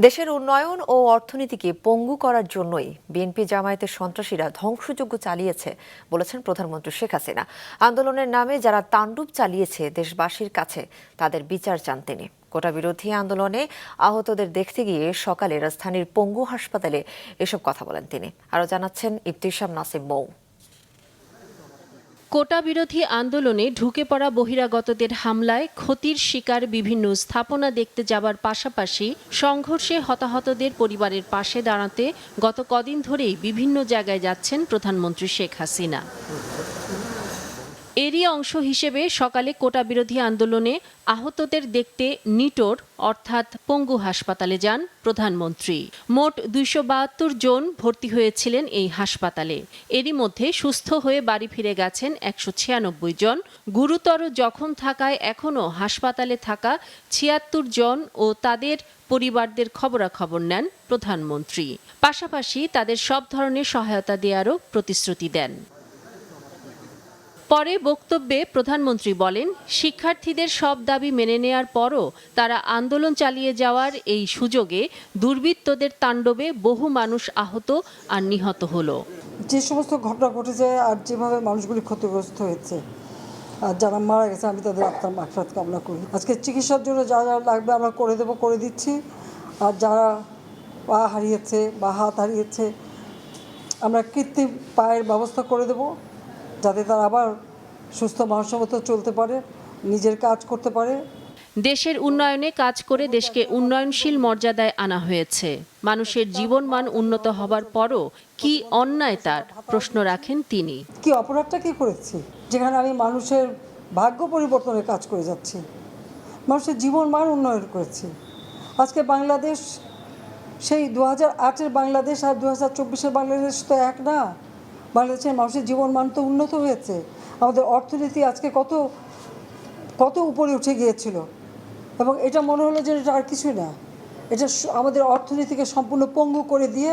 দেশের উন্নয়ন ও অর্থনীতিকে পঙ্গু করার জন্যই বিএনপি জামায়াতের সন্ত্রাসীরা ধ্বংসযজ্ঞ চালিয়েছে বলেছেন প্রধানমন্ত্রী শেখ হাসিনা। আন্দোলনের নামে যারা তাণ্ডব চালিয়েছে দেশবাসীর কাছে তাদের বিচার চান তিনি। কোটা বিরোধী আন্দোলনে আহতদের দেখতে গিয়ে সকালে রাজধানীর পঙ্গু হাসপাতালে এসব কথা বলেন তিনি। আরও জানাচ্ছেন ইবতিসাম নাসিম মৌ। কোটা বিরোধী আন্দোলনে ঢুকে পড়া বহিরাগতদের হামলায় ক্ষতির শিকার বিভিন্ন স্থাপনা দেখতে যাবার পাশাপাশি সংঘর্ষে হতাহতদের পরিবারের পাশে দাঁড়াতে গত কদিন ধরেই বিভিন্ন জায়গায় যাচ্ছেন প্রধানমন্ত্রী শেখ হাসিনা। এরই অংশ হিসেবে সকালে কোটা বিরোধী আন্দোলনে আহতদের দেখতে নিটোর অর্থাৎ পঙ্গু হাসপাতালে যান প্রধানমন্ত্রী। মোট ২৭২ জন ভর্তি হয়েছিলেন এই হাসপাতালে। এরই মধ্যে সুস্থ হয়ে বাড়ি ফিরে গেছেন ১৯৬ জন। গুরুতর জখম থাকায় এখনও হাসপাতালে থাকা ৭৬ জন ও তাদের পরিবারদের খবরাখবর নেন প্রধানমন্ত্রী। পাশাপাশি তাদের সব ধরনের সহায়তা দেওয়ারও প্রতিশ্রুতি দেন। পরে বক্তব্যে প্রধানমন্ত্রী বলেন, শিক্ষার্থীদের সব দাবি মেনে নেয়ার পরও তারা আন্দোলন চালিয়ে যাওয়ার এই সুযোগে দুর্বৃত্তদের তাণ্ডবে বহু মানুষ আহত আর নিহত হলো। যে সমস্ত ঘটনা ঘটেছে আর যেভাবে মানুষগুলি ক্ষতিগ্রস্ত হয়েছে আর যারা মারা গেছে, আমি তাদের আত্মার মাগফিরাত কামনা করি। আজকে চিকিৎসার জন্য যা যা লাগবে আমরা করে দিচ্ছি। আর যারা পা হারিয়েছে বা হাত হারিয়েছে আমরা কৃত্রিম পায়ের ব্যবস্থা করে দেব, যাতে তারা আবার সুস্থ মানুষের মতো চলতে পারে, নিজের কাজ করতে পারে। দেশের উন্নয়নে কাজ করে দেশকে উন্নয়নশীল মর্যাদায় আনা হয়েছে। মানুষের জীবনমান উন্নত হবার পরও কি অন্যায় তার প্রশ্ন রাখেন তিনি। কি অপরাধটা কি করেছি যেখানে আমি মানুষের ভাগ্য পরিবর্তনের কাজ করে যাচ্ছি, মানুষের জীবনমান উন্নয়ন করেছি। আজকে বাংলাদেশ সেই ২০০৮-এর বাংলাদেশ আর ২০২৪-এর বাংলাদেশ তো এক না। বাংলাদেশের মানুষের জীবনমান তো উন্নত হয়েছে। আমাদের অর্থনীতি আজকে কত উপরে উঠে গিয়েছিল এবং এটা মনে হলো যে এটা আর কিছুই না। এটা আমাদের অর্থনীতিকে সম্পূর্ণ পঙ্গু করে দিয়ে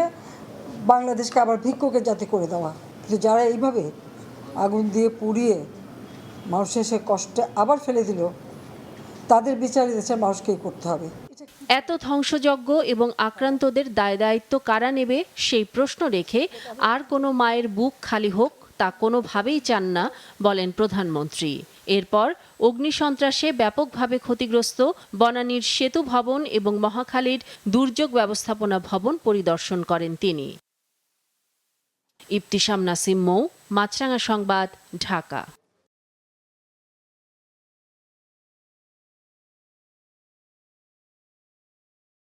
বাংলাদেশকে আবার ভিক্ষুকের জাতি করে দেওয়া। কিন্তু যারা এইভাবে আগুন দিয়ে পুড়িয়ে মানুষের সে কষ্টে আবার ফেলে দিল, তাদের বিচার দেশের মানুষকেই করতে হবে। এত ধ্বংসযজ্ঞ এবং আক্রান্তদের দায় দায়িত্ব কারা নেবে সেই প্রশ্ন রেখে আর কোনো মায়ের বুক খালি হোক তা কোনোভাবেই চান না বলেন প্রধানমন্ত্রী। এরপর অগ্নিসন্ত্রাসে ব্যাপকভাবে ক্ষতিগ্রস্ত বনানীর সেতু ভবন এবং মহাখালীর দুর্যোগ ব্যবস্থাপনা ভবন পরিদর্শন করেন তিনি। ইবতিসাম নাসিম মৌ, মাছরাঙা সংবাদ, ঢাকা।